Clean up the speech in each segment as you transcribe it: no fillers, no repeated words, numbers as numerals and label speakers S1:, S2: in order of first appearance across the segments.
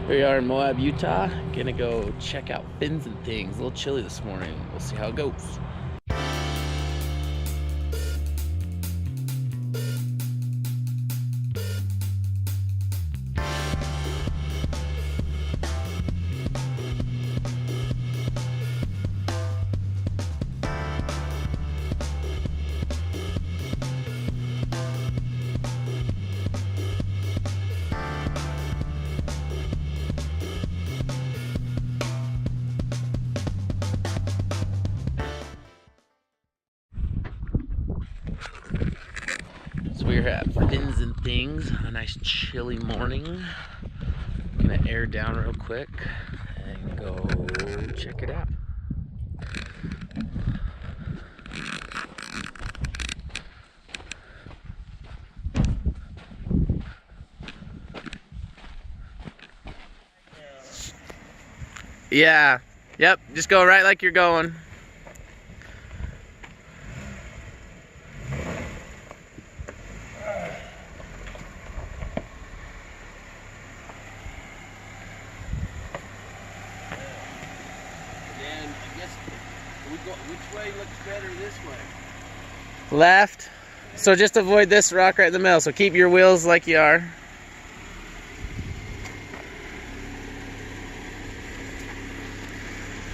S1: Here we are in Moab, Utah. Gonna go check out fins and things. A little chilly this morning. We'll see how it goes. So we're at Fins and Things on a nice chilly morning. Gonna air down real quick and go check it out. Yeah, yep, just go right like you're going.
S2: Which way looks better this way?
S1: Left. So just avoid this rock right in the middle. So keep your wheels like you are.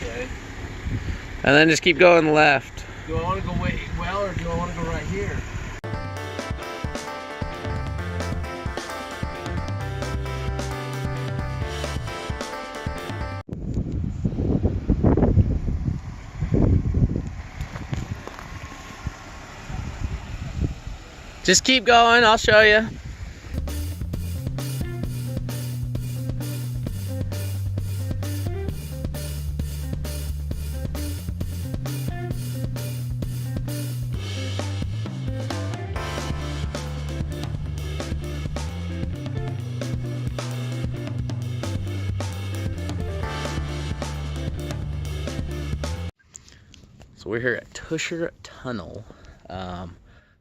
S2: Okay.
S1: And then just keep going left.
S2: Do I want to go well or do I want to go right here?
S1: Just keep going, I'll show you. So we're here at Tusher Tunnel.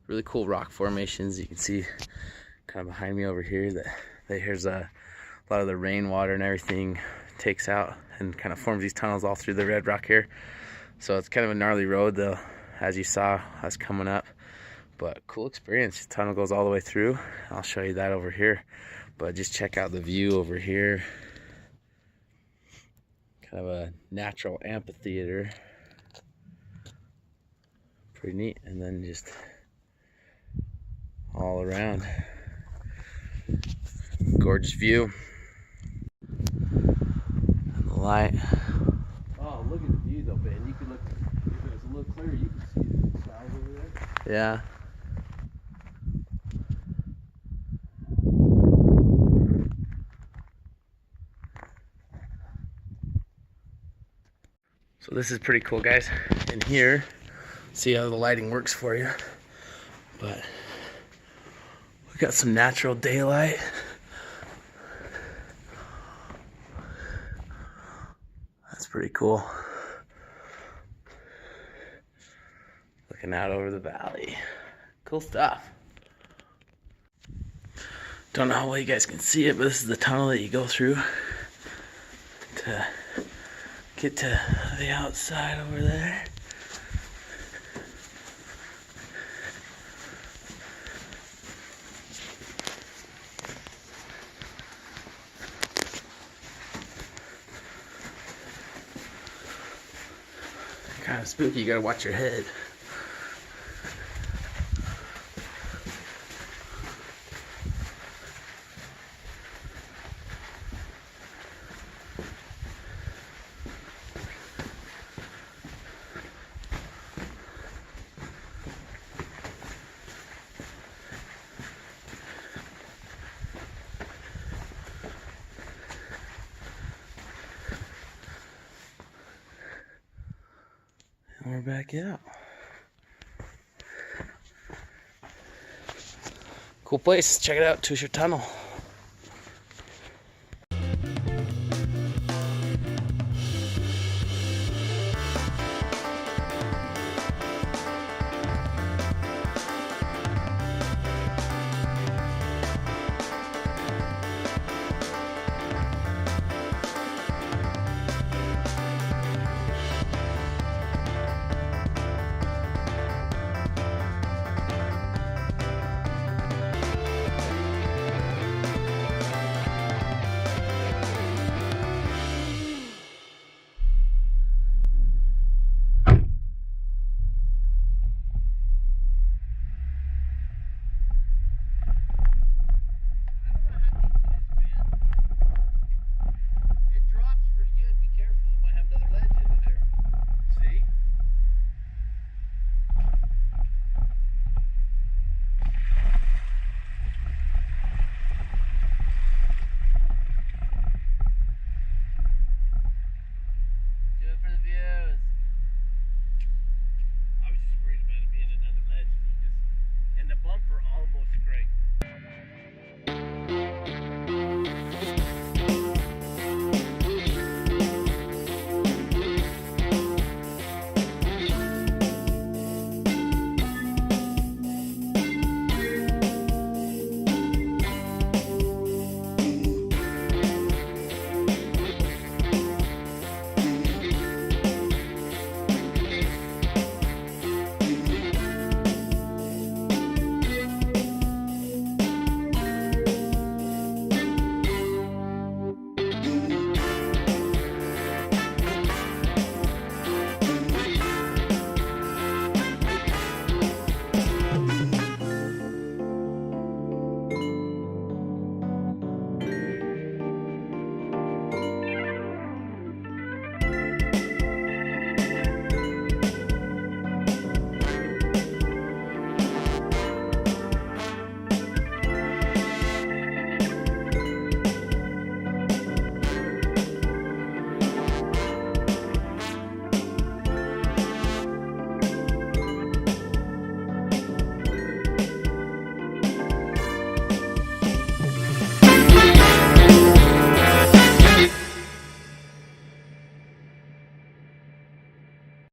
S1: Really cool rock formations. You can see kind of behind me over here that here's a lot of the rainwater and everything takes out and kind of forms these tunnels all through the red rock here. So it's kind of a gnarly road though, as you saw us coming up, but cool experience. The tunnel goes all the way through. I'll show you that over here, but just check out the view over here. Kind of a natural amphitheater. Pretty neat. And then just all around, gorgeous view. And the light.
S2: Oh, look at the view though, Ben. You could look, if it was a little clearer, you could see the stars over there.
S1: Yeah. So this is pretty cool, guys. In here, see how the lighting works for you, but we got some natural daylight. That's pretty cool. Looking out over the valley. Cool stuff. Don't know how well you guys can see it, but this is the tunnel that you go through to get to the outside over there. Kind of spooky, you gotta watch your head. And we're back out. Cool place. Check it out, Tusher Tunnel.